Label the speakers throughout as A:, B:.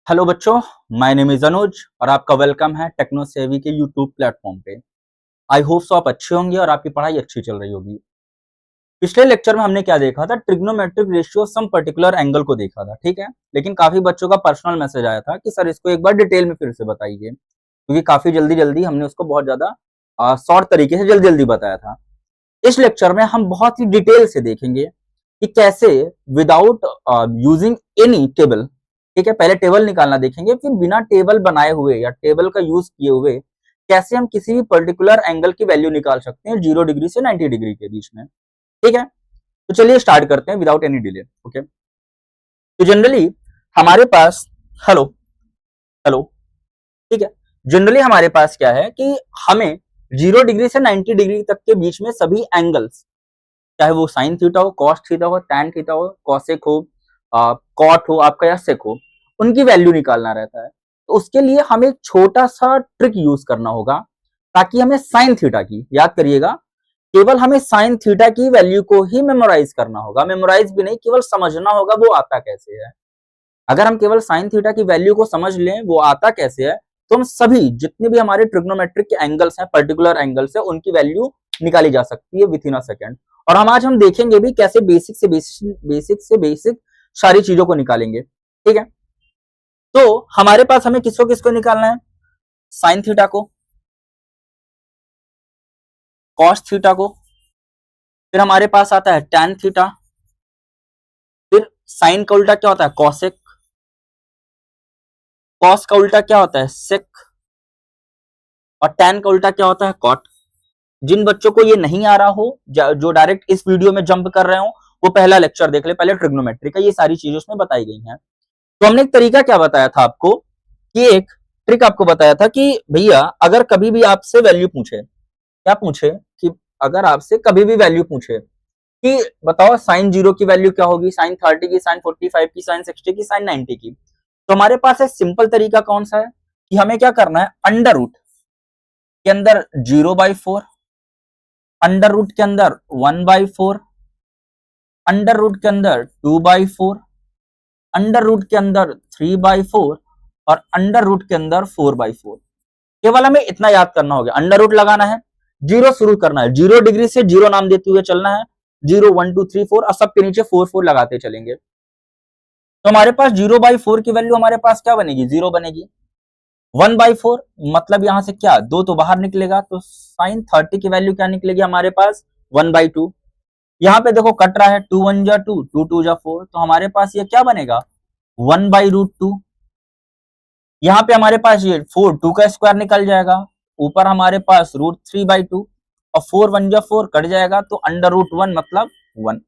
A: Hello बच्चों, my name is अनुज और आपका वेलकम है टेक्नो सेवी के यूट्यूब प्लेटफॉर्म पे। आई होप सो आप अच्छे होंगे और आपकी पढ़ाई अच्छी चल रही होगी। पिछले लेक्चर में हमने क्या देखा था, trigonometric ratio some particular angle को देखा था, ठीक है। लेकिन काफी बच्चों का पर्सनल मैसेज आया था कि सर इसको एक बार डिटेल में फिर से बताइए, क्योंकि काफी जल्दी जल्दी हमने उसको बहुत ज्यादा शॉर्ट तरीके से जल्दी जल्दी बताया था। इस लेक्चर में हम बहुत ही डिटेल से देखेंगे कि कैसे विदाउट यूजिंग एनी टेबल, ठीक है, पहले टेबल निकालना देखेंगे, फिर बिना टेबल बनाए हुए या टेबल का यूज किए हुए कैसे हम किसी भी पर्टिकुलर एंगल की वैल्यू निकाल सकते हैं 0 डिग्री से 90 डिग्री के बीच में, ठीक है। तो चलिए स्टार्ट करते हैं विदाउट एनी डिले। ओके, तो जनरली हमारे पास हेलो हेलो ठीक है, जनरली हमारे पास क्या है कि हमें 0 डिग्री से 90 डिग्री तक के बीच में सभी एंगल्स, चाहे वो साइन थीटा हो, कॉस थीटा हो, टैन थीटा हो, कॉसेक हो, कॉट हो आपका या सेक हो, उनकी वैल्यू निकालना रहता है। तो उसके लिए हमें एक छोटा सा ट्रिक यूज करना होगा, ताकि हमें साइन थीटा की, याद करिएगा, केवल हमें साइन थीटा की वैल्यू को ही मेमोराइज करना होगा। मेमोराइज भी नहीं, केवल समझना होगा वो आता कैसे है। अगर हम केवल साइन थीटा की वैल्यू को समझ लें वो आता कैसे है, तो हम सभी जितने भी हमारे ट्रिग्नोमेट्रिक के एंगल्स हैं, पर्टिकुलर एंगल्स है, उनकी वैल्यू निकाली जा सकती है विथ इन अ सेकेंड। और आज हम देखेंगे भी कैसे बेसिक सारी चीजों को निकालेंगे, ठीक है। तो हमारे पास हमें किसको किसको निकालना है, साइन थीटा को, कॉस थीटा को, फिर हमारे पास आता है टैन थीटा, फिर साइन का उल्टा क्या होता है कॉसेक, कॉस का उल्टा क्या होता है सेक, और टैन का उल्टा क्या होता है कॉट। जिन बच्चों को ये नहीं आ रहा हो, जो डायरेक्ट इस वीडियो में जंप कर रहे हो, वो पहला लेक्चर देख ले, पहले ट्रिग्नोमेट्री का, ये सारी चीजें उसमें बताई गई हैं। तो हमने एक तरीका क्या बताया था आपको, कि एक ट्रिक आपको बताया था कि भैया अगर कभी भी आपसे वैल्यू पूछे, क्या पूछे कि अगर आपसे कभी भी वैल्यू पूछे कि बताओ साइन 0 की वैल्यू क्या होगी, साइन 30 की, साइन 45 की, साइन 60 की, साइन 90 की, तो हमारे पास एक सिंपल तरीका कौन सा है कि हमें क्या करना है, अंडर रूट के अंदर 0/4, अंडर रूट के अंदर 1/4, अंडर रूट के अंदर 2/4, अंडर रूट के अंदर 3/4 और अंडर रूट के अंदर 4/4। केवल हमें इतना याद करना होगा, अंडर रूट लगाना है, जीरो शुरू करना है, 0 डिग्री से 0 नाम देते हुए चलना है, 0 1 2 3 4 और सबके नीचे 4 4 लगाते चलेंगे। तो हमारे पास 0/4 की वैल्यू हमारे पास क्या बनेगी, 0 बनेगी। 1/4 मतलब यहां से क्या, 2 तो बाहर निकलेगा, तो साइन 30 की वैल्यू क्या निकलेगी हमारे पास 1/2। यहाँ पे देखो कट रहा है, 2 1 जा 2, 2 2 जा 4, तो हमारे पास ये क्या बनेगा 1/√2। यहाँ पे हमारे पास ये 4 2 का स्क्वायर निकल जाएगा, ऊपर हमारे पास √3/2 और 4 1 जा 4 कट जाएगा, तो अंडर√1 मतलब 1।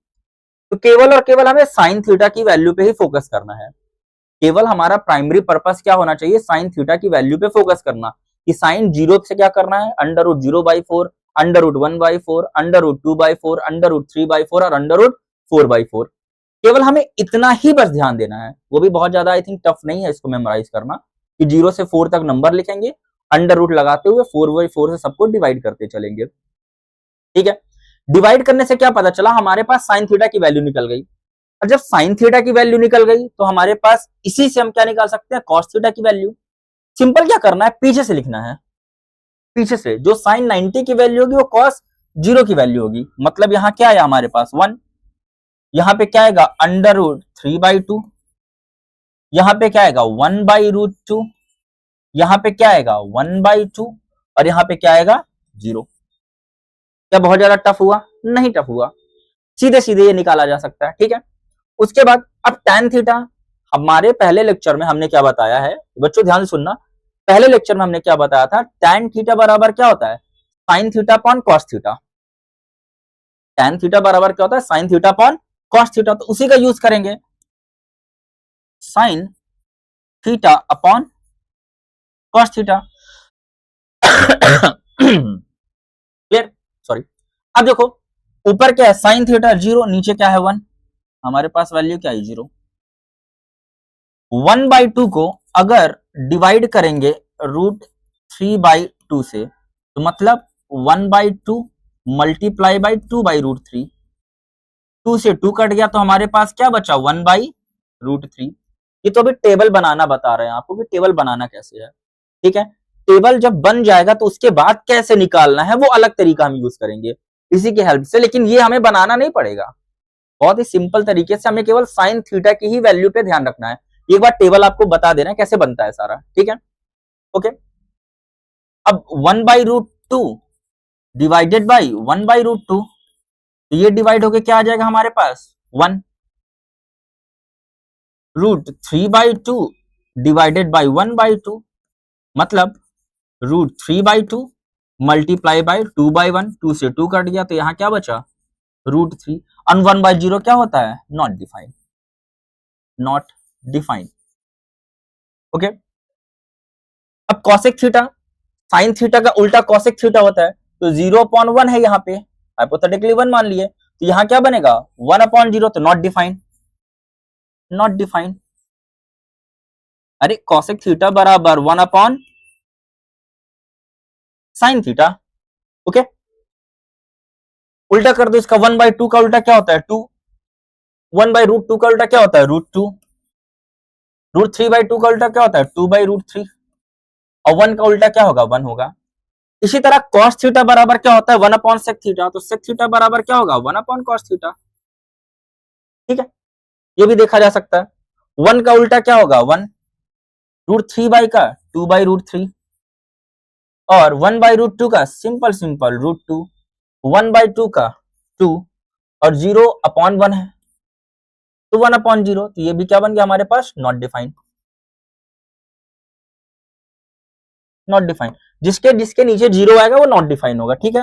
A: तो केवल और केवल हमें साइन थीटा की वैल्यू पे ही फोकस करना है। केवल हमारा प्राइमरी पर्पस क्या होना चाहिए, साइन थीटा की वैल्यू पे फोकस करना, कि साइन 0 से क्या करना है, अंडर√0/4, अंडर√1/4, अंडर√2/4, अंडर√3/4 और अंडर√4/4। केवल हमें इतना ही बस ध्यान देना है, वो भी बहुत ज्यादा आई थिंक टफ नहीं है इसको मेमोराइज करना, कि 0 से 4 तक नंबर लिखेंगे, अंडर रूट लगाते हुए 4/4 से सबको डिवाइड करते चलेंगे, ठीक है। डिवाइड करने से क्या पता चला, हमारे पास साइन थीटा की वैल्यू निकल गई। और जब साइन थीटा की वैल्यू निकल गई तो हमारे पास इसी से हम क्या निकाल सकते हैं, कॉस थीटा की वैल्यू। सिंपल क्या करना है, पीछे से लिखना है, पीछे से जो साइन 90 की वैल्यू होगी वो कॉस 0 की वैल्यू होगी, मतलब यहाँ क्या आया हमारे पास 1, यहाँ पे क्या आएगा अंडर√3/2, यहाँ पे क्या आएगा 1/√2, यहाँ पे क्या आएगा 1/2 और यहाँ पे क्या आएगा 0। क्या बहुत ज्यादा टफ हुआ, नहीं टफ हुआ, सीधे सीधे ये निकाला जा सकता है, ठीक है। उसके बाद अब टैन थीटा, हमारे पहले लेक्चर में हमने क्या बताया है, बच्चों ध्यान से सुनना, पहले लेक्चर में हमने क्या बताया था, टैन थीटा बराबर क्या होता है, sine theta upon cos theta. Tan theta बराबर क्या होता है, sine theta upon cos theta, तो उसी का यूज करेंगे, sign theta upon cos theta. Clear, sorry. अब देखो ऊपर क्या है साइन थीटा 0, नीचे क्या है 1, हमारे पास वैल्यू क्या है 0। 1/2 को अगर डिवाइड करेंगे √3/2 से, तो मतलब 1/2 मल्टीप्लाई बाई 2/√3, 2 से 2 कट गया तो हमारे पास क्या बचा 1/√3। ये तो अभी टेबल बनाना बता रहे हैं आपको कि टेबल बनाना कैसे है, ठीक है। टेबल जब बन जाएगा तो उसके बाद कैसे निकालना है वो अलग तरीका हम यूज करेंगे इसी की हेल्प से, लेकिन ये हमें बनाना नहीं पड़ेगा। बहुत ही सिंपल तरीके से हमें केवल साइन थीटा की ही वैल्यू पे ध्यान रखना है। एक बार टेबल आपको बता देना है कैसे बनता है सारा, ठीक है। ओके, अब 1/√2 डिवाइडेड बाई 1/√2, तो ये डिवाइड होके क्या आ जाएगा हमारे पास 1। √3/2 डिवाइडेड बाई 1/2, मतलब √3/2 मल्टीप्लाई बाई 2/1, 2 से 2 कट गया तो यहां क्या बचा √3। और 1/0 क्या होता है, not defined, not defined. Okay, अब कॉसेक थीटा, साइन थीटा का उल्टा कॉसेक थीटा होता है, तो 0/1 है यहाँ पे, हाइपोथेटिकली 1 मान लिए, तो यहां क्या बनेगा 1/0, तो नॉट डिफाइंड, नॉट डिफाइंड। अरे कॉसेक थीटा बराबर 1 साइन थीटा। ओके, उल्टा कर दो इसका, 1/2 का उल्टा क्या होता है 2, 1/√2 का उल्टा क्या होता है √2, √3/2 का उल्टा क्या होता है 2/√3, और 1 का उल्टा क्या होगा 1 होगा। इसी तरह cos थीटा बराबर क्या होता है 1/sec थीटा, तो sec थीटा बराबर क्या होगा 1/cos थीटा, ठीक है। ये भी देखा जा सकता है। 1 का उल्टा क्या होगा 1, √3 का 2/√3, और 1/√2 का सिंपल सिंपल √2, 1/2 का 2, और 0/1 है तो 1/0, तो ये भी क्या बन गया हमारे पास नॉट डिफाइंड, नॉट डिफाइंड। जिसके जिसके नीचे 0 आएगा वो नॉट डिफाइंड होगा, ठीक है।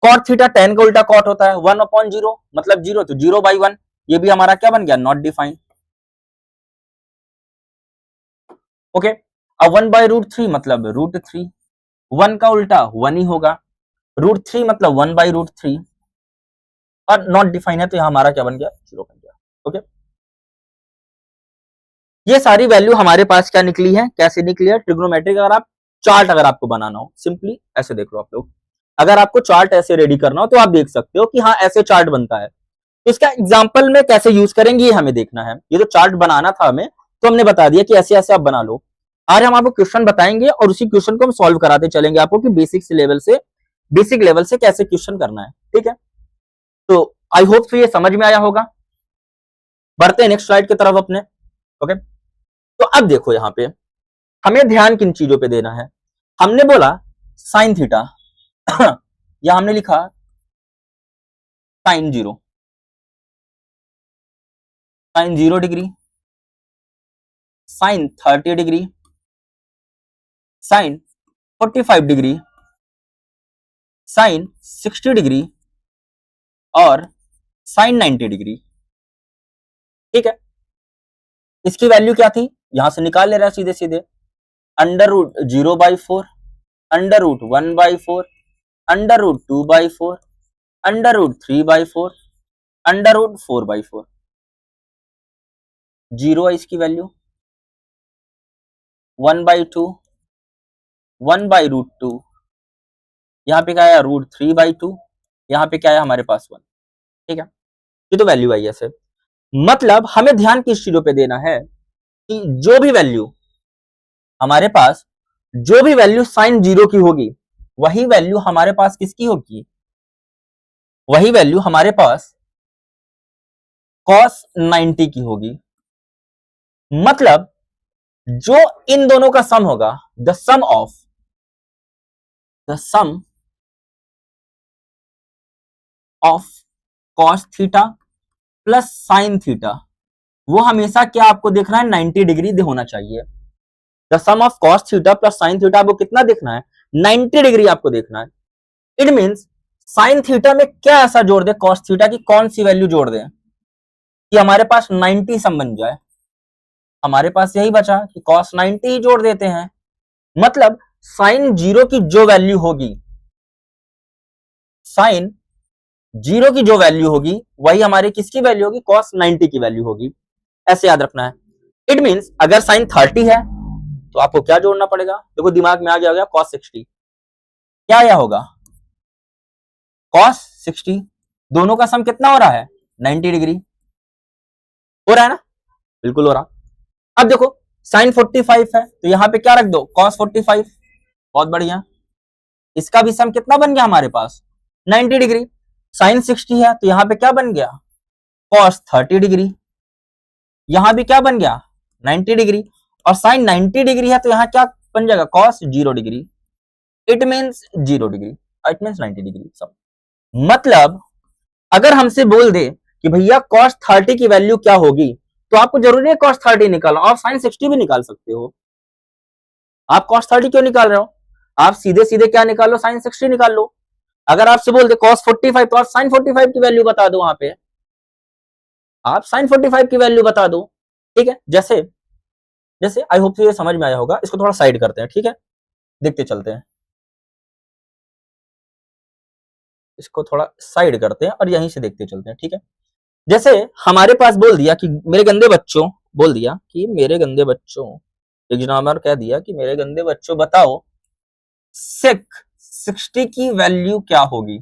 A: cot थीटा tan का उल्टा cot होता है 1/0, मतलब 0, तो 0/1, ये भी हमारा क्या बन गया नॉट डिफाइंड। ओके, अब 1/√3 मतलब √3, 1 का उल्टा 1 ही होगा, √3 मतलब 1/√3, और नॉट डिफाइंड है तो यहां हमारा क्या बन गया 0 बन गया। ओके, ये सारी वैल्यू हमारे पास क्या निकली है, कैसे निकली है ट्रिग्नोमेट्रिक। अगर आप चार्ट अगर आपको बनाना हो, सिंपली ऐसे देख लो आप लोग, अगर आपको चार्ट ऐसे रेडी करना हो तो आप देख सकते हो कि हाँ ऐसे चार्ट बनता है। तो इसका एग्जाम्पल में कैसे यूज करेंगे ये हमें देखना है। ये तो चार्ट बनाना था हमें, तो हमने बता दिया कि ऐसे ऐसे आप बना लो। आज हम आपको क्वेश्चन बताएंगे और उसी क्वेश्चन को हम सॉल्व कराते चलेंगे आपको कि बेसिक लेवल से कैसे क्वेश्चन करना है, ठीक है। तो आई होप ये समझ में आया होगा। बढ़ते हैं नेक्स्ट स्लाइड की तरफ अपने। ओके, तो अब देखो यहां पे हमें ध्यान किन चीजों पे देना है। हमने बोला साइन थीटा या हमने लिखा sine 0, sine 0 degree, sine 30 degree, sine 45 degree, sine 60 degree, और साइन 90 डिग्री, ठीक है। इसकी वैल्यू क्या थी यहां से निकाल ले रहा है सीधे सीधे, √0/4, √1/4, √2/4, √3/4, √4/4, 0 है इसकी वैल्यू, 1/2, 1/√2, यहाँ पे क्या है √3/2, यहाँ पे क्या है हमारे पास 1, ठीक है। ये तो वैल्यू आई ऐसे। मतलब हमें ध्यान किस चीजों पे देना है कि जो भी वैल्यू हमारे पास, जो भी वैल्यू साइन 0 की होगी वही वैल्यू हमारे पास किसकी होगी, वही वैल्यू हमारे पास cos 90 की होगी। मतलब जो इन दोनों का सम होगा, the sum of cos theta plus sine theta, वो हमेशा क्या आपको देखना है 90 डिग्री होना चाहिए। The sum of cos theta plus sine theta आपको कितना देखना है 90 डिग्री आपको देखना है। इट मींस साइन थीटा में क्या ऐसा जोड़ दे cos थीटा की कौन सी वैल्यू जोड़ दे कि हमारे पास 90 सम बन जाए। हमारे पास यही बचा कि cos 90 ही जोड़ देते हैं। मतलब साइन 0 की जो वैल्यू होगी, साइन 0 की जो वैल्यू होगी वही हमारी किसकी वैल्यू होगी cos 90 की वैल्यू होगी, ऐसे याद रखना है। इट मींस अगर साइन 30 है तो आपको क्या जोड़ना पड़ेगा, देखो दिमाग में आ गया होगा cos 60, क्या आया होगा cos 60, दोनों का सम कितना हो रहा है 90 डिग्री, हो रहा है ना, बिल्कुल हो रहा। अब देखो साइन 45 है तो यहां पे क्या रख दो, कॉस 45। बहुत बढ़िया, इसका भी सम कितना बन गया हमारे पास, 90 डिग्री। साइन 60 है तो यहां पे क्या बन गया, कॉस 30 डिग्री। यहां भी क्या बन गया, 90 डिग्री। और साइन 90 डिग्री है तो यहां क्या बन जाएगा, cos 0 degree. It means 0 degree, it means 90 degree सब। मतलब अगर हमसे बोल दे कि भैया cos 30 की वैल्यू क्या होगी, तो आपको जरूरी है cos 30 निकालना, आप sin 60 भी निकाल सकते हो। आप cos 30 क्यों निकाल रहे हो, आप सीधे सीधे क्या निकाल लो, sin 60 निकाल लो। अगर आपसे बोल दे cos 45 तो आप sin 45 की वैल्यू बता दो, वहां पे आप sin 45 की वैल्यू बता दो। ठीक है, जैसे जैसे आई होप ये समझ में आया होगा। इसको थोड़ा साइड करते हैं, ठीक है, देखते चलते हैं। इसको थोड़ा साइड करते हैं और यहीं से देखते चलते हैं, ठीक है। जैसे हमारे पास बोल दिया कि मेरे गंदे बच्चों, बोल दिया कि मेरे गंदे बच्चों, एग्जामिनर कह दिया कि मेरे गंदे बच्चों बताओ सेक 60 की वैल्यू क्या होगी।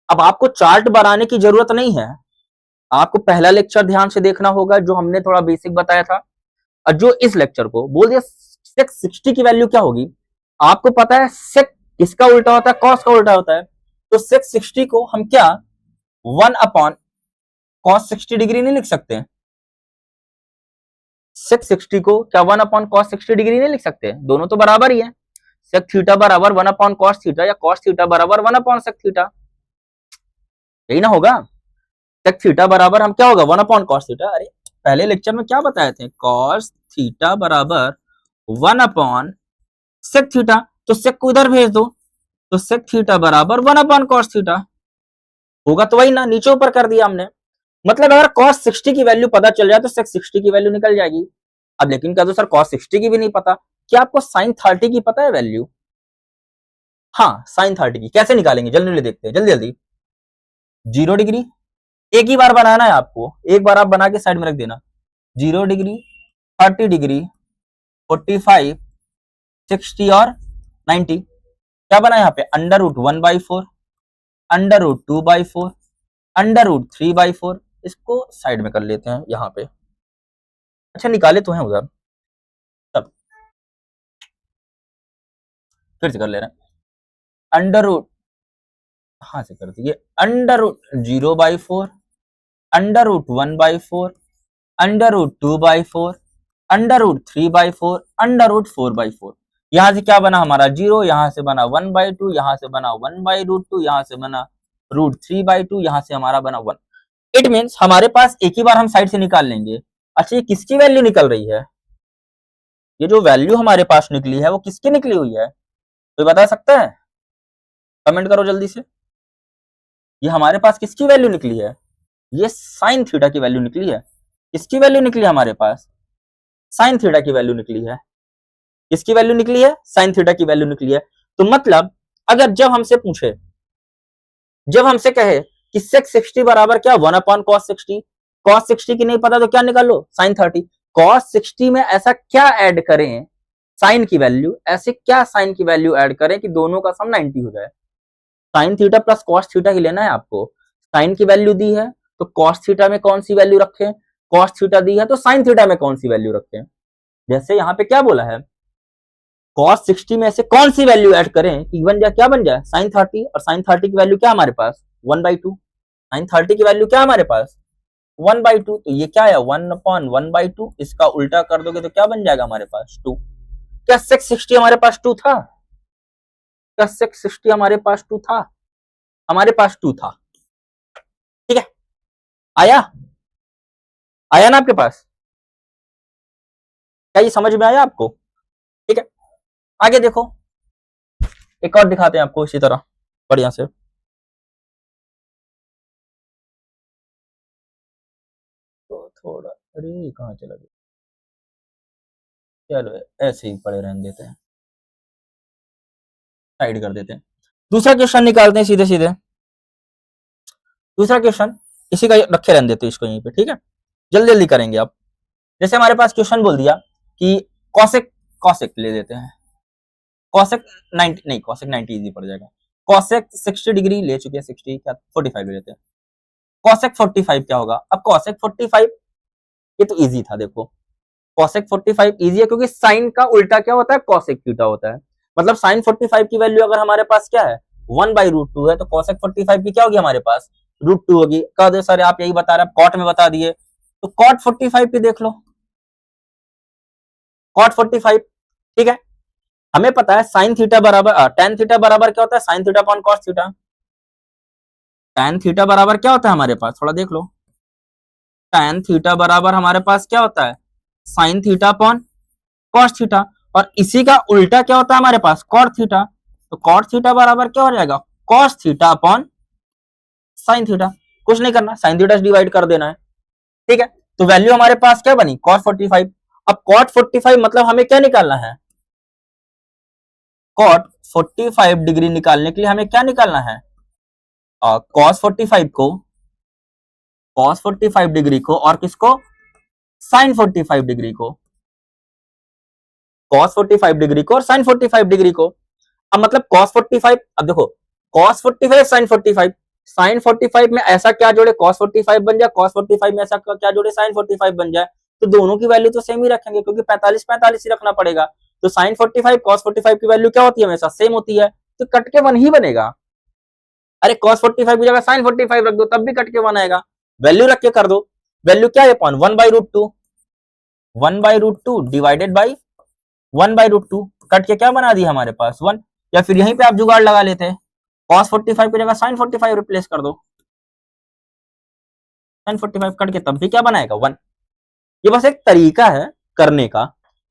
A: अब आपको चार्ट बनाने की जरूरत नहीं है, आपको पहला लेक्चर ध्यान से देखना होगा जो हमने थोड़ा बेसिक बताया था, और जो इस लेक्चर को बोल दिया सेक 60 की वैल्यू क्या होगी। आपको पता है सेक किसका उल्टा होता है, कॉस का उल्टा होता है। तो सेक 60 को हम क्या 1 अपॉन कॉस 60 डिग्री नहीं लिख सकते, सेक 60 को क्या 1 अपॉन कॉस 60 डिग्री नहीं लिख सकते, दोनों तो बराबर ही है। सेक थीटा बराबर 1 अपॉन कॉस थीटा, या कॉस थीटा बराबर 1 अपॉन सेक थीटा, यही ना होगा। सेक थीटा बराबर हम क्या होगा 1 अपॉन कॉस थीटा। अरे पहले लेक्चर में क्या बताए थे, कॉस थीटा बराबर 1 अपॉन सेक थीटा, तो सेक को इधर भेज दो, तो सेक थीटा बराबर 1 अपॉन कॉस थीटा होगा, तो वही ना, नीचे ऊपर कर दिया हमने। मतलब अगर cos 60 की वैल्यू पता चल जाए तो sec 60 की वैल्यू निकल जाएगी। अब लेकिन कह दो सर cos 60 की भी नहीं पता, क्या आपको sin 30 की पता है वैल्यू। हाँ sin 30 की कैसे निकालेंगे, जल्दी जल्दी देखते हैं, जल्दी जल्दी। 0 डिग्री, एक ही बार बनाना है आपको, एक बार आप बना के साइड में रख देना। 0 डिग्री, 30 डिग्री, 45, 60 और 90, क्या बना यहाँ पे under root 1/4, under root 2/4, under root 3/4। इसको साइड में कर लेते हैं यहाँ पे। अच्छा निकाले तो हैं उधर, तब फिर से कर ले रहे हैं। अंडर रूट, कहाँ से कर दिए, under root 0/4, under root 1/4, under root 2/4, under root 3/4, under root 4/4। यहां से क्या बना हमारा 0, यहां से बना 1/2, यहां से बना 1/√2, यहां से बना √3/2, यहां से हमारा बना 1। इट मीन्स हमारे पास एक ही बार हम साइड से निकाल लेंगे। अच्छा ये किसकी वैल्यू निकल रही है, ये जो वैल्यू हमारे पास निकली है वो किसकी निकली हुई है, कोई बता सकता है, कमेंट करो जल्दी से। ये हमारे पास किसकी वैल्यू निकली है, ये साइन थीटा की वैल्यू निकली है। किसकी वैल्यू निकली है हमारे पास, साइन थीटा की वैल्यू निकली है। किसकी वैल्यू निकली है, साइन थीटा की वैल्यू निकली है। तो मतलब अगर जब हमसे पूछे, जब हमसे कहे कि सेक 60 बराबर क्या 1 अपॉन कॉस 60, कॉस 60 की नहीं पता तो क्या निकाल लो साइन 30। कॉस 60 में ऐसा क्या ऐड करें साइन की वैल्यू, ऐसे क्या साइन की वैल्यू ऐड करें कि दोनों का सम 90 हो जाए। Sine theta plus cos theta ही लेना है आपको। साइन की वैल्यू दी है तो कॉस थीटा में कौन सी वैल्यू रखें, कॉस थीटा दी है तो साइन थीटा में कौन सी वैल्यू रखें। जैसे यहाँ पे क्या बोला है, cos 60 में से कौन सी वैल्यू ऐड करें कि बन जाए, क्या बन जाए sin 30, और sin 30 की वैल्यू क्या हमारे पास 1/2, sin 30 की वैल्यू क्या हमारे पास 1/2, तो ये क्या है 1 अपॉन 1/2, इसका उल्टा कर दोगे तो क्या बन जाएगा हमारे पास 2। क्या sec 60 हमारे पास 2 था, क्या sec 60 हमारे पास 2 था, हमारे पास 2 था। ठीक है, आया, आया ना आपके पास, क्या ये समझ में आया आपको। ठीक है, आगे देखो, एक और दिखाते हैं आपको इसी तरह बढ़िया से। तो थोड़ा, अरे कहाँ चला गया, चलो ऐसे ही पड़े रहने देते हैं, साइड कर देते हैं। दूसरा क्वेश्चन निकालते हैं सीधे सीधे, दूसरा क्वेश्चन इसी का रखे रहने देते हैं इसको यहीं पे, ठीक है, जल्दी जल्दी करेंगे आप। जैसे हमारे पास क्वेश्चन बोल दिया कि कॉसेक, कॉसेक ले लेते हैं, कॉसेक 90 नहीं, कॉसेक 90 इजी पड़ जाएगा। कॉसेक 60 डिग्री ले चुके हैं, 60 क्या 45 ले लेते हैं। कॉसेक 45 क्या होगा, अब कॉसेक 45 ये तो इजी था देखो, cosec 45 इजी है क्योंकि साइन का उल्टा क्या होता है, cosec थीटा होता है। मतलब साइन 45 की वैल्यू अगर हमारे पास क्या है 1/√2 है, तो cosec 45 की क्या होगी हमारे पास √2 होगी। कह दो सर आप यही बता रहे, कॉट में बता दिए, तो cot 45 की देख लो, cot 45, ठीक है। हमें पता है साइन थीटा बराबर tan थीटा बराबर क्या होता है, sine theta upon cos theta. tan theta बराबर क्या होता है हमारे पास, थोड़ा देख लो, tan थीटा बराबर हमारे पास क्या होता है, sine theta upon cos theta, और इसी का उल्टा क्या होता है हमारे पास cot थीटा। तो cot थीटा बराबर क्या हो जाएगा, cos theta upon sine theta. कुछ नहीं करना, साइन थीटा से डिवाइड कर देना है, ठीक है। तो वैल्यू हमारे पास क्या बनी cos 45। अब cot 45 मतलब हमें क्या निकालना है, cot 45 डिग्री निकालने के लिए हमें क्या निकालना है, cos 45 को, cos 45 डिग्री को, और किसको, sin 45 डिग्री को, cos 45 डिग्री को और sin 45 डिग्री को। अब मतलब cos 45, अब देखो cos 45 sin 45, sin 45 में ऐसा क्या जोड़े cos 45 बन जाए, cos 45 में ऐसा क्या जोड़े sin 45 बन जाए, तो दोनों की वैल्यू तो सेम ही रखेंगे क्योंकि 45 45 ही रखना पड़ेगा। तो sin 45 cos 45 की वैल्यू क्या होती है, हमेशा सेम होती है, तो कट के 1 ही बनेगा। अरे cos 45 की जगह sin 45 रख दो तब भी कट के 1 आएगा, वैल्यू रख के कर दो। वैल्यू क्या है अपॉन 1/√2, 1/√2 डिवाइडेड बाई 1/√2, कट के क्या बना दिया हमारे पास 1। या फिर यहीं पे आप जुगाड़ लगा लेते हैं, cos 45 की जगह sin 45 रिप्लेस कर दो, sin 45 कट के तब भी क्या बनाएगा 1। ये बस एक तरीका है करने का,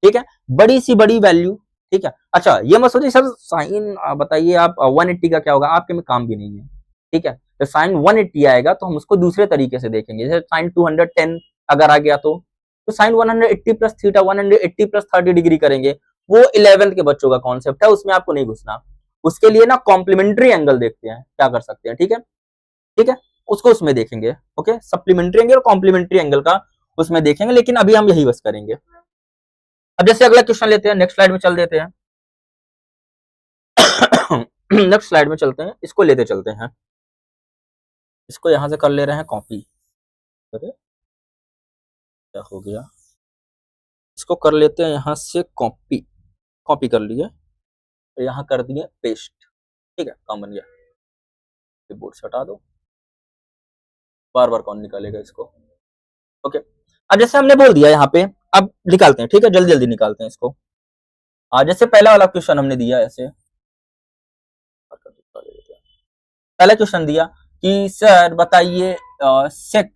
A: ठीक है, बड़ी सी बड़ी वैल्यू, ठीक है। अच्छा ये मत सोचिए सर साइन बताइए आप 180 का क्या होगा, आपके में काम भी नहीं है, ठीक है। तो साइन 180 आएगा तो हम उसको दूसरे तरीके से देखेंगे, जैसे साइन 210 अगर आ गया तो sine 180 plus theta 180 plus 30 degree करेंगे। वो 11th के बच्चों का कॉन्सेप्ट है, उसमें आपको नहीं घुसना। उसके लिए ना कॉम्प्लीमेंट्री एंगल देखते हैं क्या कर सकते हैं, ठीक है, ठीक है, उसको उसमें देखेंगे। ओके, सप्लीमेंट्री एंगल और कॉम्प्लीमेंट्री एंगल का उसमें देखेंगे, लेकिन अभी हम यही बस करेंगे। अब जैसे अगला क्वेश्चन लेते हैं, नेक्स्ट स्लाइड में चल देते हैं। नेक्स्ट स्लाइड में चलते हैं, इसको लेते चलते हैं, इसको यहां से कर ले रहे हैं कॉपी। अरे क्या हो गया, इसको कर लेते हैं यहां से कॉपी, कॉपी कर लिए और यहां कर दिए पेस्ट, ठीक है, काम बन गया। बोर्ड से हटा दो, बार बार कौन निकालेगा इसको। ओके, अब जैसे हमने बोल दिया यहाँ पे, अब निकालते हैं, ठीक है, जल्दी जल्दी निकालते हैं इसको। जैसे पहला वाला क्वेश्चन हमने दिया, ऐसे पहला क्वेश्चन दिया कि सर बताइए सेक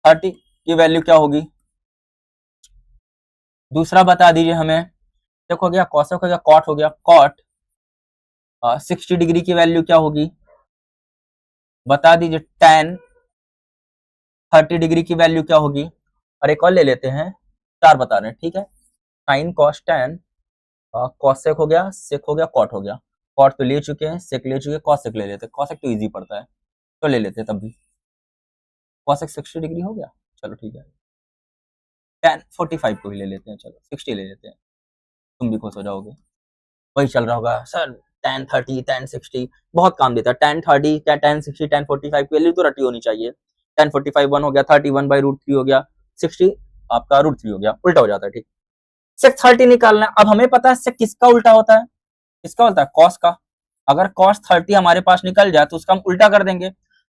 A: 30 की वैल्यू क्या होगी। दूसरा बता दीजिए हमें, सेक हो गया, कॉसेक हो गया, कॉट हो गया, कॉट 60 डिग्री की वैल्यू क्या होगी। बता दीजिए tan 30 डिग्री की वैल्यू क्या होगी। और एक और ले लेते हैं, 4 बता रहे हैं, ठीक है, साइन कॉस tan, कॉसेक हो गया, सेक हो गया, कॉट हो गया। कॉट तो ले चुके हैं, सेक ले चुके हैं, कॉसेक ले लेते हैं, कॉसेक तो इजी पड़ता है तो ले लेते हैं तब भी। कॉसेक 60 डिग्री हो गया, चलो ठीक है, tan 45 को ही ले लेते हैं, चलो 60 ले लेते हैं, तुम भी खुश हो जाओगे। वही चल रहा होगा सर tan 30 tan 60 बहुत काम देता है, tan 30 क्या tan 60 tan 45 की वैल्यू तो रटी होनी चाहिए। tan 45 1 हो गया, 30 1/√3 हो गया, 60 आपका √3 हो गया, उल्टा हो जाता है, ठीक। सेक 30 निकालना है। अब हमें पता है सेक किसका उल्टा होता है, किसका होता है, कॉस का। अगर cos 30 हमारे पास निकल जाए तो उसका हम उल्टा कर देंगे।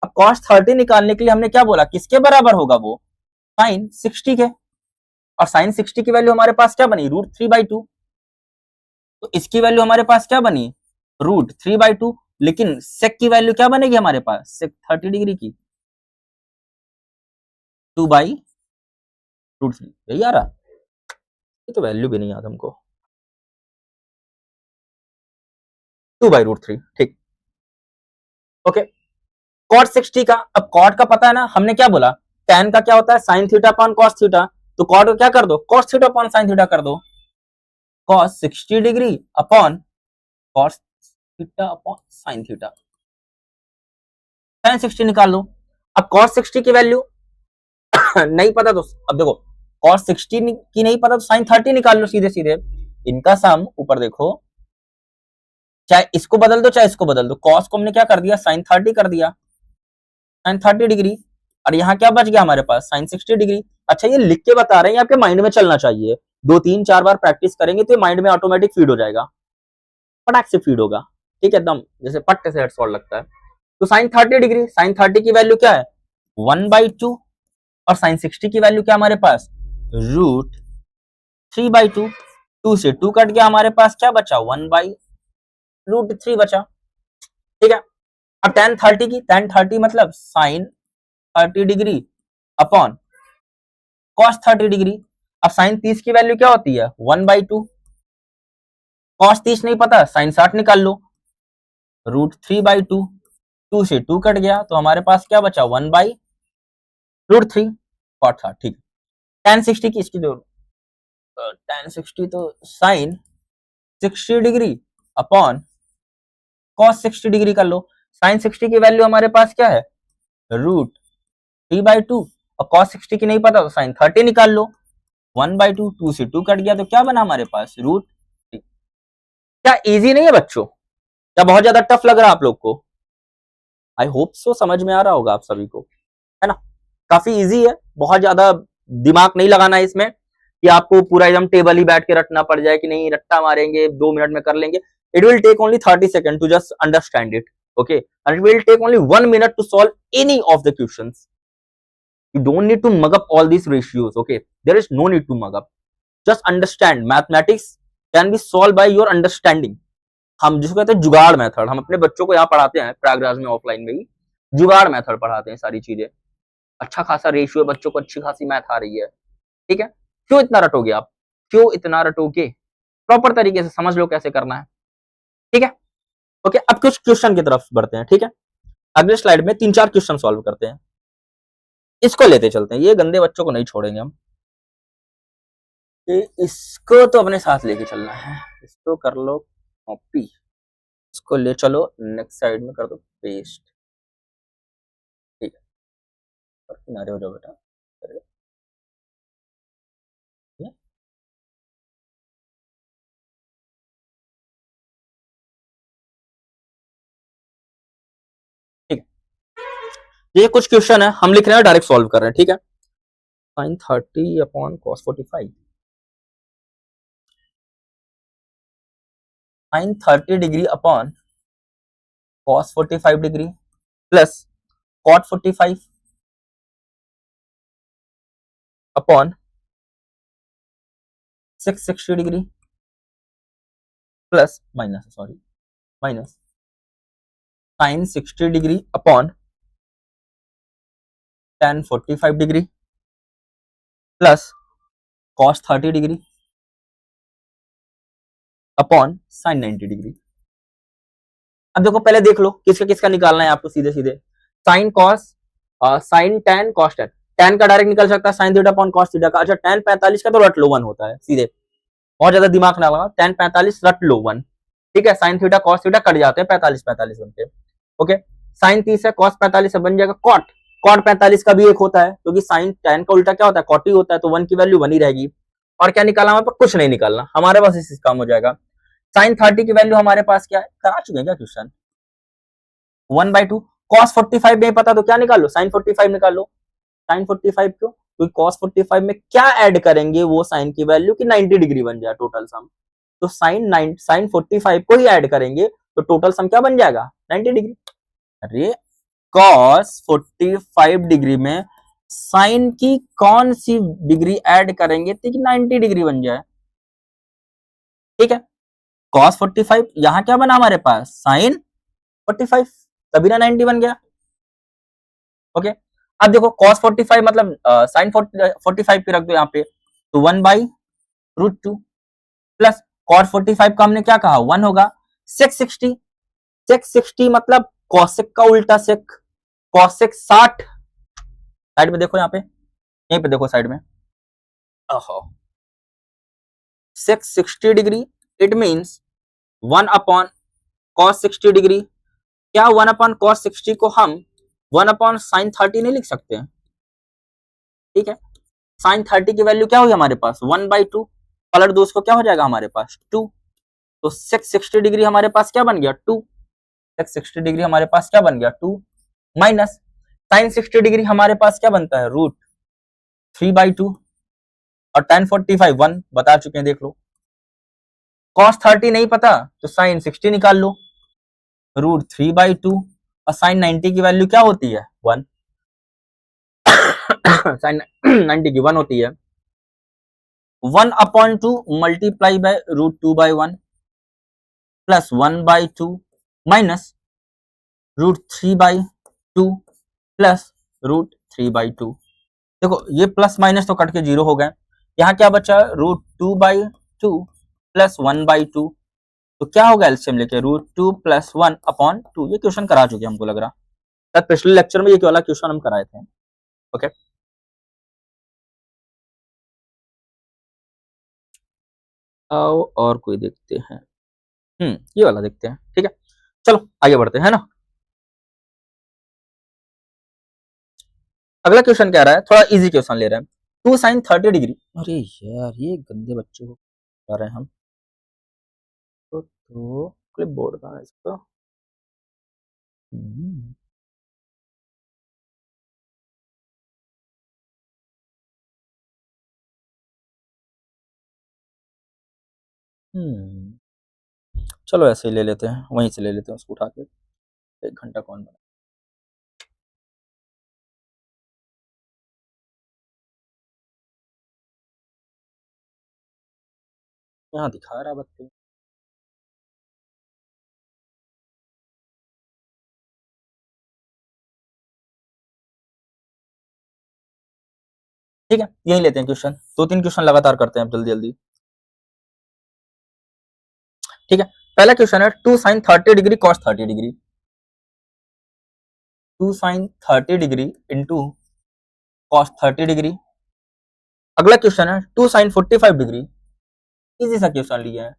A: अब cos 30 निकालने के लिए हमने क्या बोला, किसके बराबर होगा वो, साइन 60 के, और साइन 60 की वैल्यू हमारे पास क्या बनी, √3/2। तो इसकी वैल्यू हमारे पास क्या बनी, √3/2। लेकिन सेक की वैल्यू क्या बनेगी हमारे पास, सेक 30 डिग्री की 2/√3, यही आ रहा। ये तो वैल्यू भी नहीं याद हमको, 2/√3, ठीक। ओके, कॉट 60 का, अब कॉट का पता है ना, हमने क्या बोला, tan का क्या होता है sine theta upon cos theta, तो कॉट को क्या कर दो, cos theta upon sine theta कर दो, cos 60 degree upon cos theta upon sine theta, tan 60 निकाल लो। अब cos 60 की वैल्यू नहीं पता तो अब देखो, cos 60 की नहीं पता तो साइन 30 निकाल लो सीधे सीधे, इनका सम ऊपर देखो, चाहे इसको बदल दो चाहे इसको बदल दो, cos को हमने क्या कर दिया साइन 30 कर दिया, साइन 30 डिग्री और यहाँ क्या बच गया हमारे पास, साइन 60 डिग्री। अच्छा ये लिख के बता रहे हैं, आपके माइंड में चलना चाहिए, 2 3 4 बार प्रैक्टिस करेंगे तो ये माइंड में ऑटोमेटिक फीड हो जाएगा, पटाख से फीड होगा, ठीक है, एकदम जैसे पट्टे से हेड सॉल्व लगता है। तो साइन 30 डिग्री, साइन 30 की वैल्यू क्या है 1/2, और साइन 60 की वैल्यू क्या हमारे पास √3/2, 2 से 2 कट गया, हमारे पास क्या बचा 1/√3 बचा, ठीक है। अब tan 30 की, tan 30 मतलब sine 30 degree upon cos 30 degree. अब साइन 30 की वैल्यू क्या होती है 1/2, cos 30 नहीं पता, साइन 60 निकाल लो, √3/2, 2 से 2 कट गया तो हमारे पास क्या बचा 1/√3 cot था, ठीक है। tan 60 की, इसकी जो tan 60 तो sine 60 degree upon cos 60 degree कर लो, साइन 60 की वैल्यू हमारे पास क्या है √3/2, और cos 60 की नहीं पता तो साइन 30 निकाल लो, 1/2, 2 से 2 कट गया तो क्या बना हमारे पास √3। क्या इजी नहीं है बच्चों, क्या बहुत ज्यादा टफ लग रहा है आप लोग को? आई होप सो समझ में आ रहा होगा आप सभी को, है ना, काफी इजी है, बहुत ज्यादा दिमाग नहीं लगाना है इसमें कि आपको पूरा एकदम टेबल ही बैठ के रटना पड़ जाए कि नहीं रट्टा मारेंगे 2 मिनट में कर लेंगे। It will take only 30 second to just understand it, okay, and it will take only 1 minute to solve any of the questions. You don't need to mug up all these ratios, okay? There is no need to mug up. Just understand. Mathematics can be solved by your understanding. हम जिसको कहते हैं जुगाड़ method, हम अपने बच्चों को यहाँ पढ़ाते हैं प्रयागराज में ऑफलाइन में ही जुगाड़ मेथड पढ़ाते हैं सारी चीजें। अच्छा खासा रेशियो, बच्चों को अच्छी खासी मैथ आ रही है, ठीक है। क्यों इतना रटोगे आप, क्यों इतना रटोगे, प्रॉपर तरीके से समझ लो कैसे करना है, ठीक है। ओके, अब कुछ क्वेश्चन की तरफ बढ़ते हैं, ठीक है। अगले स्लाइड में 3 4 क्वेश्चन सॉल्व करते हैं, इसको लेते चलते हैं, ये गंदे बच्चों को नहीं छोड़ेंगे हम, इसको तो अपने साथ लेके चलना है, इसको कर लो कॉपी, इसको ले चलो नेक्स्ट साइड में कर दो पेस्ट, ठीक है, और किनारे हो जाओ बेटा, ठीक है। ये कुछ क्वेश्चन है, हम लिख रहे हैं डायरेक्ट सॉल्व कर रहे हैं, ठीक है। Sine 30 upon cos 45, sine 30 degree upon cos 45 degree plus cot 45 upon 660 degree plus minus sine 60 degree upon tan 45 degree plus cos 30 degree upon sine 90 degree. अब देखो पहले देख लो किसका किसका निकालना है आपको, सीधे सीधे sine cos, sine tan cos tan, tan का डायरेक्ट निकल सकता है sine theta upon cos theta का। अच्छा tan 45 का तो रट लो 1 होता है सीधे, बहुत ज्यादा दिमाग ना लगा, tan 45 रट लो 1, ठीक है। Sine theta cos theta cut जाते हैं, 45 45 बनते हैं, ओके। साइन 30 है, cos 45 से बन जाएगा cot, cot 45 का भी एक होता है, क्योंकि साइन tan का उल्टा क्या होता है cot ही होता है, तो 1 की वैल्यू 1 ही रहेगी। और क्या निकालना हमारे पास, कुछ नहीं निकालना, हमारे पास इससे काम हो जाएगा। साइन 30 की वैल्यू हमारे पास क्या है, करा चुके हैं क्या क्वेश्चन, 1/2, cos 45 नहीं पता तो क्या निकाल लो, sin 45 निकाल लो। sin 45 क्यों, क्योंकि cos 45 में क्या ऐड करेंगे वो sin की वैल्यू की 90 डिग्री बन जाए टोटल सम, तो sin 45 को ही ऐड करेंगे तो टोटल सम क्या बन जाएगा 90 डिग्री। अरे cos 45 डिग्री में sin की कौन सी डिग्री ऐड करेंगे तो 90 डिग्री बन जाए, ठीक है। cos 45 यहां क्या बना हमारे पास sin 45, तभी ना 90 बन गया, ओके। अब देखो cos 45 मतलब sin 45 पे रख दो यहाँ पे, तो 1/√2 प्लस cot 45 का हमने क्या कहा 1 होगा, sec 60 मतलब cosec का उल्टा sec, cosec 60, साइड में देखो यहाँ पे, यहीं पे देखो साइड में, sec 60 degree, it means 1 upon cos 60 degree, क्या 1 अपॉन cos 60 को हम 1 अपॉन sin 30 नहीं लिख सकते हैं, ठीक है। sin 30 की वैल्यू क्या होगी हमारे पास 1/2, पलट दो उसको क्या हो जाएगा हमारे पास 2, तो sec 60 डिग्री हमारे पास क्या बन गया 2, sec 60 डिग्री हमारे पास क्या बन गया 2, माइनस साइन 60 डिग्री हमारे पास क्या बनता है, रूट 3/2, और tan 45 1 बता चुके हैं, देख लो। cos 30 नहीं पता तो साइन 60 निकाल लो, रूट 3/2, और साइन 90 की वैल्यू क्या होती है, 1। साइन 90 की 1 होती है, 1/2 multiply by root 2/1 plus 1/2 minus root 3/2 plus root 3/2। देखो ये प्लस माइनस तो कट के जीरो हो गए, यहाँ क्या बचा, रूट 2/2 प्लस 1/2, तो क्या होगा एलसीएम लेके, रूट 2 प्लस 1/2। ये क्वेश्चन करा चुके हमको लग रहा है, पिछले लेक्चर में ये वाला क्वेश्चन हम कराए थे। ओके, आओ और कोई देखते हैं, ये वाला देखते हैं, ठीक है, चलो आगे बढ़ते हैं ना। अगला क्वेश्चन कह रहा है, थोड़ा इजी क्वेश्चन ले रहे हैं, 2 sin 30 डिग्री। अरे यार ये गंदे बच्चे को कर रहे हैं हम, तो क्लिप बोर्ड का है इसका। हम्म, चलो ऐसे ही ले लेते हैं, वहीं से ले लेते हैं उसको उठा के, 1 घंटा कौन बना, यहाँ दिखा रहा बत्ती। ठीक है, यही लेते हैं क्वेश्चन, 2-3 क्वेश्चन लगातार करते हैं जल्दी जल्दी। ठीक है, पहला क्वेश्चन है 2 sin 30 degree cos 30 degree, 2 sin 30 degree into cos 30 degree. अगला क्वेश्चन है 2 sin 45 डिग्री, इजी सा क्वेश्चन लिया है,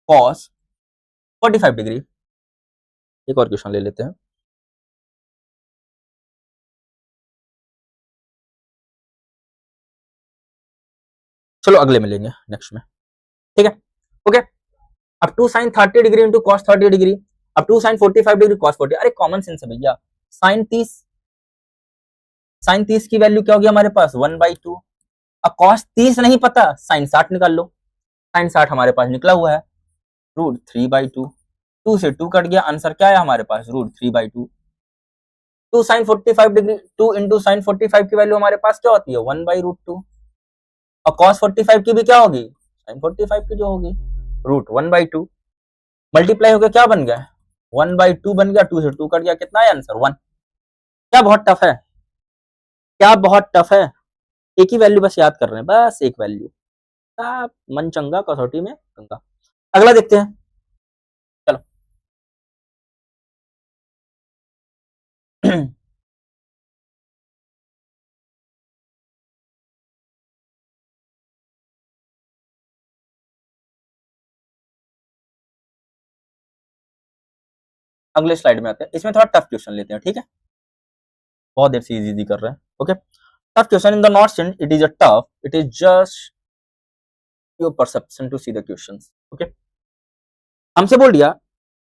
A: cos 45 डिग्री। एक और क्वेश्चन ले लेते हैं, चलो अगले में लेंगे, नेक्स्ट में, ठीक है। ओके, अब 2 sin 30 degree into cos 30 degree, अब 2 sin 45 डिग्री cos 40, अरे कॉमन सेंस है भैया, साइन 30 की वैल्यू क्या होगी हमारे पास, 1/2, अब cos 30 नहीं पता, साइन 60 निकाल लो, साइन 60 हमारे पास निकला हुआ है, रूट 3/2, 2 से 2 कट गया, आंसर क्या है हमारे पास, root 3/2। 2 sin 45 degree, 2 into sine 45 की वैल्यू हमारे पास क्या होती है, 1/√2, और cos 45 की भी क्या होगी, sin 45 की जो होगी, रूट 1/2, मल्टीप्लाई होकर क्या बन गया, 1/2 बन गया, 2 से 2 कट गया, कितना है आंसर, 1। क्या बहुत टफ है, क्या बहुत टफ है, एक ही वैल्यू बस याद कर रहे हैं, बस एक वैल्यू, मन चंगा कसौटी में गंगा। अगला देखते हैं, चलो। अगले स्लाइड में आते हैं, इसमें थोड़ा टफ क्वेश्चन लेते हैं, ठीक है, बहुत देर से इजी कर रहे हैं। Okay, tough question in the not sense it is a tough, it is just your perception to see the questions. Okay, हमसे बोल दिया,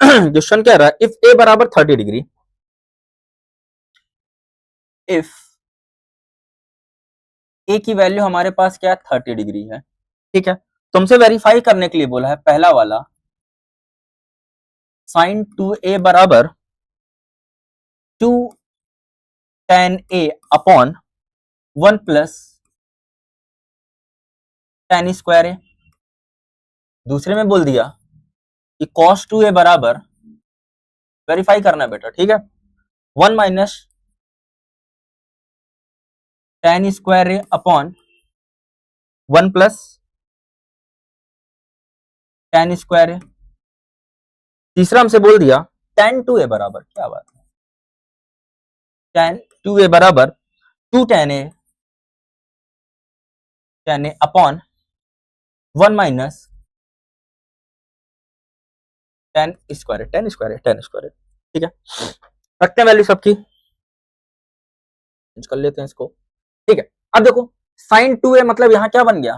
A: क्वेश्चन कह रहा है इफ ए बराबर 30 डिग्री, इफ ए की वैल्यू हमारे पास क्या है, 30 डिग्री है, ठीक है, तुमसे वेरीफाई करने के लिए बोला है, पहला वाला साइन 2a बराबर 2 tan a upon 1 plus tan square a, दूसरे में बोल दिया कि cos 2a बराबर, वेरीफाई करना है बेटा, ठीक है, 1 माइनस tan स्क्वायर ए अपॉन 1 प्लस tan स्क्वायर ए, तीसरा हमसे बोल दिया tan 2a बराबर, क्या बात है, tan 2a बराबर 2 tan a upon 1 minus tan square, ठीक है, रखते हैं वैल्यू सबकी, चेंज कर लेते हैं इसको, ठीक है। अब देखो साइन 2a मतलब यहां क्या बन गया,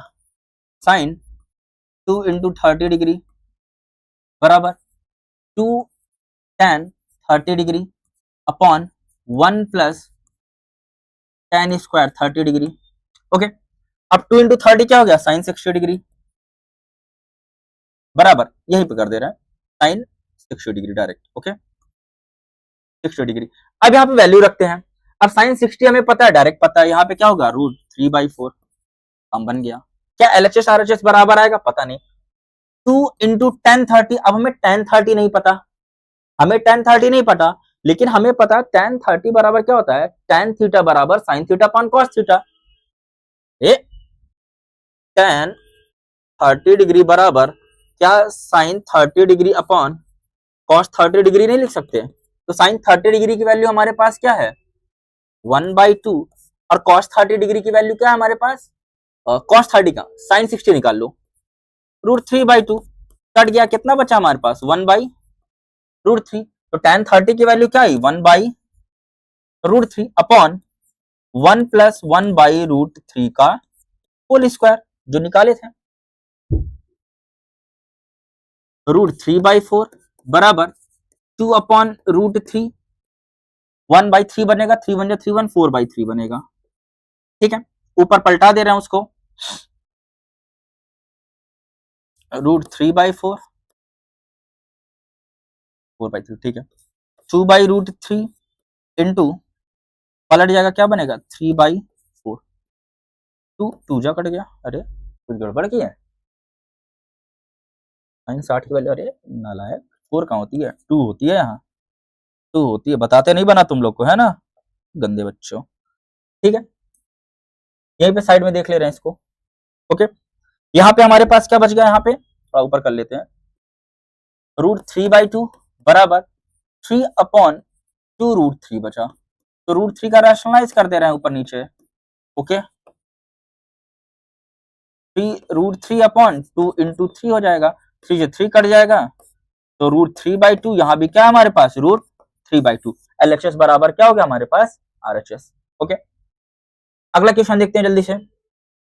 A: साइन 2 इंटू 30 डिग्री बराबर 2 tan 30 degree, upon 1 plus tan square 30 degree. Okay, अब 2 इंटू 30 क्या हो गया, साइन 60 डिग्री, बराबर यहीं पे कर दे रहा है sine 60 degree direct. Okay, 60 degree. अब यहाँ पे वैल्यू रखते हैं। अब साइन 60 हमें पता है, डायरेक्ट पता है, यहाँ पे क्या होगा, √3/4 हम बन गया। क्या LHS RHS बराबर आएगा, पता नहीं। 2 इंटू tan 30, अब हमें tan 30 नहीं पता, हमें tan 30 नहीं पता, लेकिन हमें पता tan 30 बराबर क्या होता है, tan थीटा बराबर sin theta upon cos theta. ये tan 30 डिग्री बराबर क्या sin 30 degree upon cos 30 degree नहीं लिख सकते? तो sin 30 डिग्री की वैल्यू हमारे पास क्या है, 1/2, और cos 30 डिग्री की वैल्यू क्या है हमारे पास, cos 30 का sin 60 निकाल लो, √3/2 कट गया, कितना बचा हमारे पास, 1/√3। तो tan 30 की वैल्यू क्या आई, 1/√3 अपॉन 1 प्लस 1/√3 का होल स्क्वायर जो निकाले थे, √3/4 बराबर 2 अपॉन √3, 1/3 बनेगा, 3 1 3 1 4/3 बनेगा। ठीक है, ऊपर पलटा दे रहे हैं उसको, √3/4 4/3, ठीक है, 2/√3 इंटू पलट जाएगा, क्या बनेगा, 3/4, 2 जा कट गया, अरे कुछ गड़बड़ की है, साइन 60 की वैल्यू, अरे नालायक, 4 कहाँ होती है, 2 होती है, यहाँ 2 होती है, बताते नहीं बना तुम लोग को, है ना, गंदे बच्चों। ठीक है, यहीं पे साइड में देख ले रहे हैं इसको। ओके, यहाँ पे हमारे पास क्या बच गया, यहाँ पे थोड़ा ऊपर कर लेते हैं, √3/2 बराबर 3 अपॉन 2√3 बचा, तो √3 का रैशनलाइज कर दे रहे हैं ऊपर नीचे। ओके, 3√3 अपॉन 2 इंटू 3 हो जाएगा, 3 से 3 कट जाएगा, तो √3/2, यहाँ भी क्या है हमारे पास, √3/2। LHS बराबर क्या हो गया हमारे पास, RHS। ओके, अगला क्वेश्चन देखते हैं जल्दी से।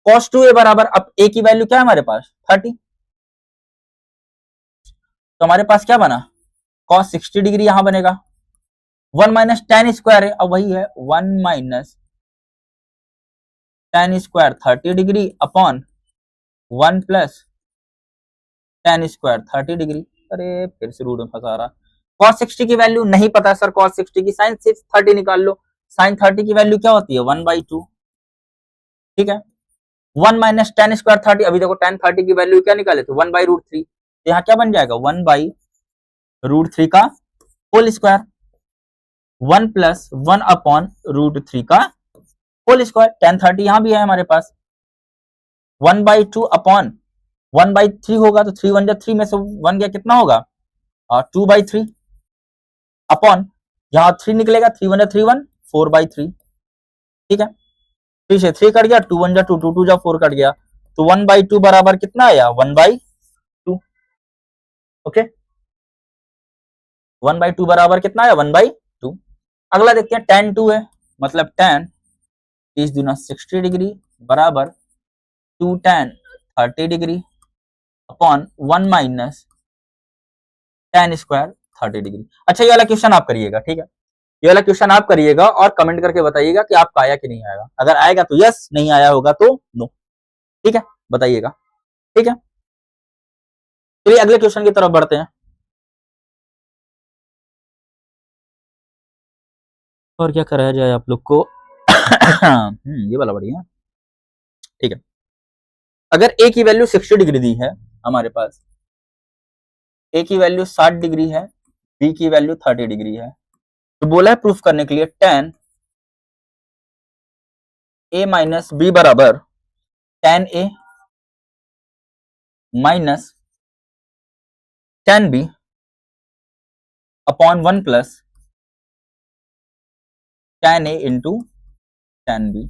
A: cos 2a बराबर, अब a की वैल्यू क्या है हमारे पास, 30, तो हमारे पास क्या बना, cos 60 डिग्री यहां बनेगा, 1 माइनस tan स्क्वायर है, अब वही है 1 minus tan square 30 degree upon 1 plus tan square 30 degree. अरे फिर से रूट में फंसा रहा, cos 60 की वैल्यू नहीं पता सर, cos 60 की sin 30 निकाल लो, sin 30 की वैल्यू क्या होती है, 1/2। ठीक है, 1 माइनस tan स्क्वायर 30, अभी देखो tan 30 की वैल्यू क्या निकाले थे, 1/√3, तो यहाँ क्या बन जाएगा, 1/√3 का होल स्क्वायर, 1 प्लस 1 अपॉन √3 का होल स्क्वायर, tan 30 यहां भी है हमारे पास, 1/2 अपॉन 1/3 होगा, तो 3 1 जा 3 में से 1 गया, कितना होगा, 2/3 अपॉन, यहाँ 3 निकलेगा, 3 1 जा 3 1 4/3। ठीक है, 3 से 3 कट गया, 2 1 जा 2 2 2 जा 4 कट गया, तो 1/2 बराबर कितना आया, 1/2। ओके, 1/2 बराबर कितना आया, 1/2। अगला देखते हैं, tan 2 है, मतलब tan 30 दूना 60 डिग्री बराबर 2 tan 30 degree upon 1 minus tan square 30 degree. अच्छा, ये वाला क्वेश्चन आप करिएगा, ठीक है, ये वाला क्वेश्चन आप करिएगा और कमेंट करके बताइएगा कि आपका आया कि नहीं आएगा, अगर आएगा तो यस, नहीं आया होगा तो नो। ठीक है, बताइएगा। ठीक है, चलिए अगले क्वेश्चन की तरफ बढ़ते हैं। और क्या कराया जाए आप लोग को ये वाला बढ़िया। ठीक है, अगर ए की वैल्यू 60 डिग्री दी है हमारे पास, ए की वैल्यू 60 डिग्री है, बी की वैल्यू 30 डिग्री है, तो बोला है प्रूफ करने के लिए tan a माइनस बी बराबर tan a minus tan b upon 1 plus tan a into tan b।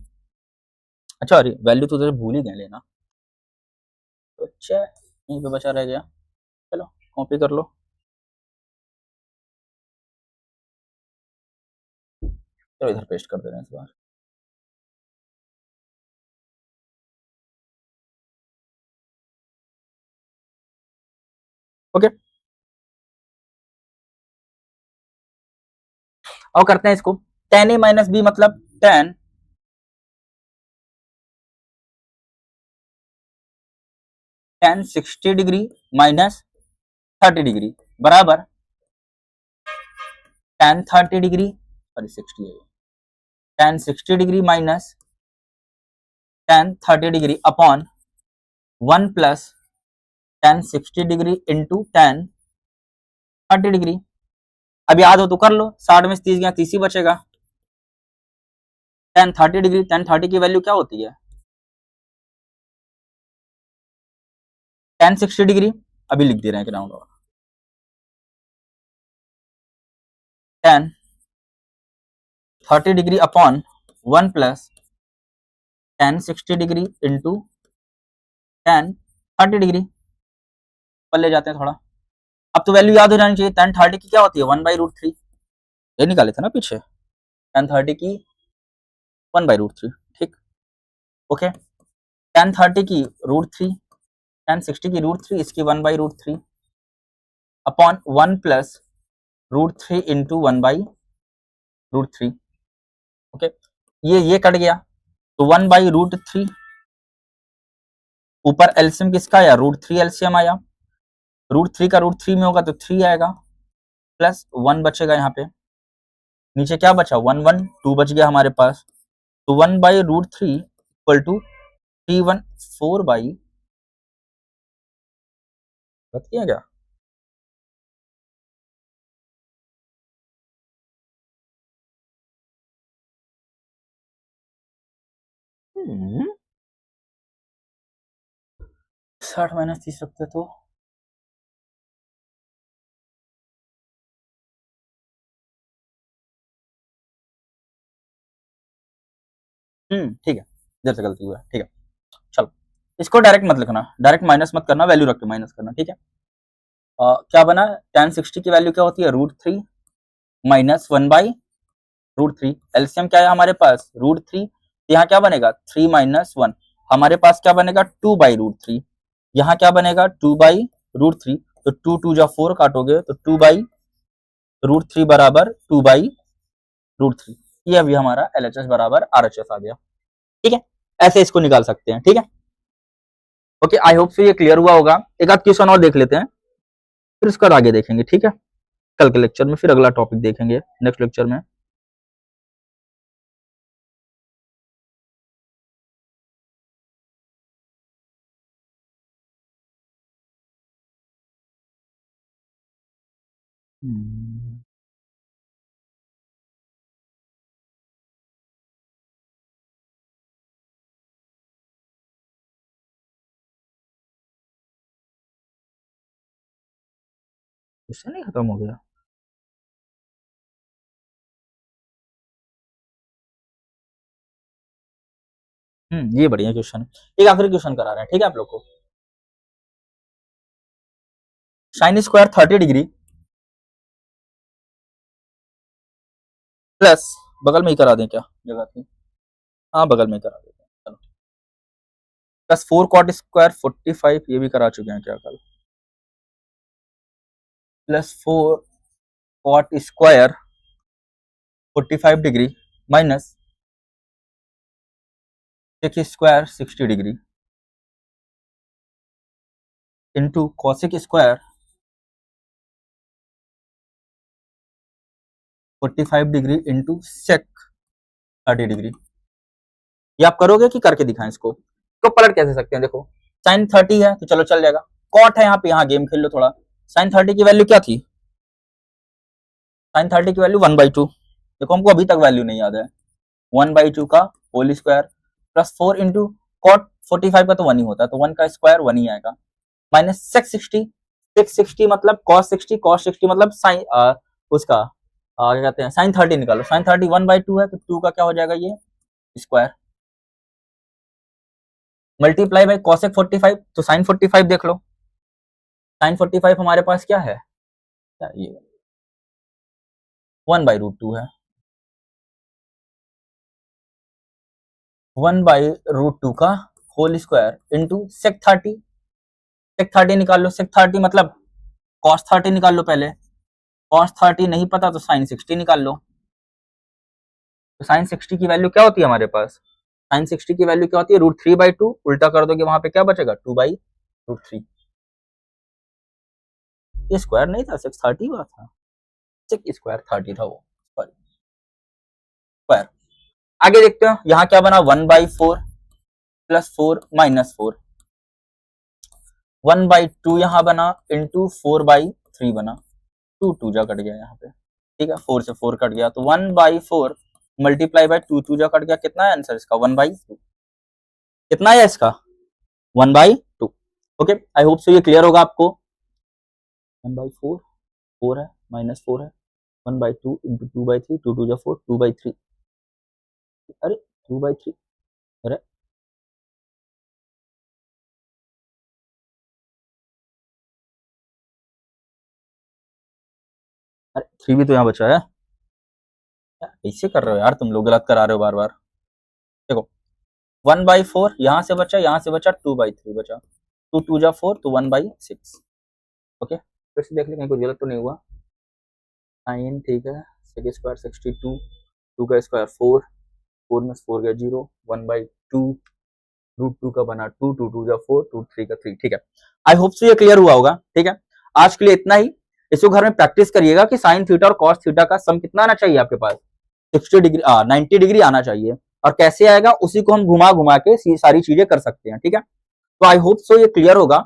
A: अच्छा, अरे वैल्यू तो उधर भूल ही गए लेना, तो अच्छा यहीं पे बचा रह गया, चलो कॉपी कर लो, चलो इधर पेस्ट कर दे रहे हैं इस बार। ओके, और करते हैं इसको tan a माइनस बी मतलब tan 60 डिग्री माइनस 30 डिग्री बराबर tan 30 डिग्री सॉरी 60 है tan 60 degree minus tan 30 degree upon 1 plus tan 60 degree into tan 30 degree. अब याद हो तो कर लो, 60 में 30 गया 30 ही बचेगा। tan 30 डिग्री, tan 30 की वैल्यू क्या होती है tan 60 डिग्री, अभी लिख दे रहे हैं round of tan 30 degree upon 1 plus tan 60 degree into tan 30 degree पर ले जाते हैं थोड़ा। अब तो वैल्यू याद हो जानी चाहिए, tan 30 की क्या होती है 1/√3, ये निकाले थे ना पीछे, tan 30 की 1/√3, ठीक ओके। tan 30 की √3, tan 60 की √3, इसकी 1/√3 अपॉन 1 प्लस √3 इंटू 1/√3 ओके। ये कट गया तो 1/√3 ऊपर एलसीएम किसका आया √3 एलसीएम आया, √3 का √3 में होगा तो 3 आएगा प्लस 1 बचेगा यहाँ पे, नीचे क्या बचा 1 1 2 बच गया हमारे पास, तो 1/√3 इक्वल टू 314 बच गया क्या हम्म 60 माइनस 30 रखते तो ठीक है, इधर से गलती हुआ है, ठीक है चलो। इसको डायरेक्ट मत लिखना, डायरेक्ट माइनस मत करना, वैल्यू रख के माइनस करना, ठीक है। क्या बना tan 60 की वैल्यू क्या होती है √3 माइनस 1/√3, एलसीएम क्या है हमारे पास √3, यहाँ क्या बनेगा 3 माइनस 1, हमारे पास क्या बनेगा 2/√3, यहाँ क्या बनेगा 2/√3, तो 2 2 जा 4 काटोगे तो 2/√3 बराबर 2/√3, ये अभी हमारा एलएचएस बराबर आरएचएस आ गया, ठीक है। ऐसे इसको निकाल सकते हैं, ठीक है ओके। आई होप सो ये क्लियर हुआ होगा। एक आध क्वेश्चन और देख लेते हैं, फिर उसका आगे देखेंगे, ठीक है। कल के लेक्चर में फिर अगला टॉपिक देखेंगे नेक्स्ट लेक्चर में। क्वेश्चन नहीं खत्म हो गया, ये बढ़िया क्वेश्चन है। एक आखिरी क्वेश्चन करा रहे हैं, ठीक है आप लोग को, साइन स्क्वायर 30 डिग्री प्लस, बगल में ही करा दें क्या जगह थी, हाँ बगल में ही करा देते हैं चलो, प्लस 4 कॉट स्क्वायर 45, ये भी करा चुके हैं क्या कल, plus 4 cot square 45 degree minus sec square 60 degree into cosec square 45 degree into sec 30 degree. ये आप करोगे कि करके दिखाएं इसको, तो पलट कैसे सकते हैं, देखो साइन 30 है तो चलो चल जाएगा, कॉट है यहाँ पे, यहाँ गेम खेल लो थोड़ा, साइन 30 की वैल्यू क्या थी, साइन 30 की वैल्यू 1/2, देखो हमको अभी तक वैल्यू नहीं याद है, 1/2 का whole square plus 4 into cot 45 का तो 1 ही होता है, तो 1 का स्क्वायर 1 ही आएगा, माइनस सेक 60, सेक 60 मतलब कॉस 60, कॉस 60 मतलब साइन उसका क्या कहते हैं साइन 30 निकालो, साइन 30 1/2 है तो 2 का क्या हो जाएगा ये स्क्वायर, मल्टीप्लाई बाई कॉसेक 45, तो साइन 45 देख लो, साइन 45 हमारे पास क्या है, ये 1/√2 है, 1/√2 का होल स्क्वायर इंटू सेक 30, सेक 30 निकाल लो, सेक 30 मतलब कॉस 30 निकाल लो, पहले कॉस 30 नहीं पता तो साइन 60 निकाल लो, तो साइन 60 की वैल्यू क्या होती है हमारे पास, साइन 60 की वैल्यू क्या होती है, √3/2, उल्टा कर दोगे वहां पे क्या बचेगा, 2/√3। ये स्क्वायर नहीं था, 630 हुआ था, 6 स्क्वायर 30 था वो, सॉरी स्क्वायर। आगे देखते हैं यहाँ क्या बना, 1/4 + 4 - 4, 1/2 यहाँ बना इंटू 4/3 बना, 2 2 जा कट गया यहाँ पे, ठीक है, 4 से 4 कट गया, तो 1/4 मल्टीप्लाई बाय 2 2 जा कट गया, कितना है आंसर इसका, 1/2, कितना है इसका, 1/2। ओके, आई होप सो ये क्लियर होगा आपको। 1/4 4 है, -4 है, 1/2 इंटू 2/3, 2 2 जा 4, 2/3, अरे 2/3, अरे अरे 3 भी तो यहाँ बचा है, कैसे कर रहे हो यार तुम लोग, गलत करा रहे हो बार बार। देखो 1/4 यहाँ से बचा, यहाँ से बचा, 2/3 बचा, 2 2 जा 4, तो 1/6। ओके, फिर से देख ले कहीं कुछ गलत तो नहीं हुआ, साइन ठीक है, 6 स्क्वायर 62, 2 का स्क्वायर 4, 4 में 4 गया 0, 1/2, √2 का बना 2, 2 2 जा 4, 2 3 का 3, ठीक है। आई होप सो ये क्लियर हुआ होगा, ठीक है। आज के लिए इतना ही, इसको घर में प्रैक्टिस करिएगा कि साइन थीटा और कॉस थीटा का सम कितना आना चाहिए आपके पास, 60 डिग्री 90 डिग्री आना चाहिए, और कैसे आएगा उसी को हम घुमा घुमा के सारी चीजें कर सकते हैं, ठीक है। तो आई होप सो ये क्लियर होगा।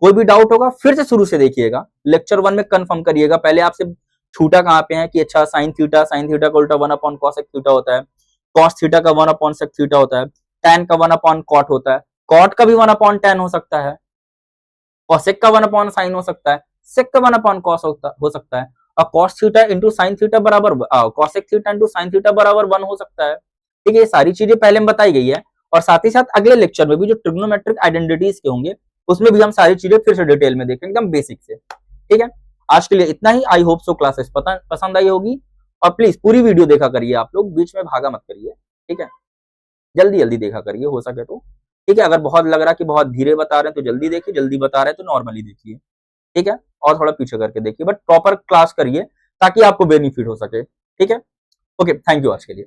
A: कोई भी डाउट होगा फिर से शुरू से देखिएगा, लेक्चर 1 में कंफर्म करिएगा, पहले आपसे छूटा कहाँ पे है कि अच्छा साइन थीटा का उल्टा 1/cos थीटा होता है, कॉस थीटा का 1/sec थीटा होता है, tan का 1/cot होता है, कॉट का भी 1/tan हो सकता है, कॉसेक का 1/sin हो सकता है, सेक का 1/cos हो सकता है, और cos theta into sine theta बराबर cosec theta into sine theta बराबर 1 हो सकता है, ठीक है। ये सारी चीजें पहले में बताई गई है, और साथ ही साथ अगले लेक्चर में भी जो ट्रिग्नोमेट्रिक आइडेंटिटीज के होंगे उसमें भी हम सारी चीजें फिर से डिटेल में देखेंगे, एकदम बेसिक से, ठीक है। आज के लिए इतना ही, आई होप सो क्लासेस पसंद आई होगी, और प्लीज पूरी वीडियो देखा करिए, आप लोग बीच में भागा मत करिए, ठीक है, जल्दी जल्दी देखा करिए हो सके तो, ठीक है। अगर बहुत लग रहा कि बहुत धीरे बता रहे हैं तो जल्दी देखिए, जल्दी बता रहे हैं तो नॉर्मली देखिए, ठीक है, और थोड़ा पीछे करके देखिए, बट प्रॉपर क्लास करिए ताकि आपको बेनिफिट हो सके, ठीक है। ओके, थैंक यू आज के लिए।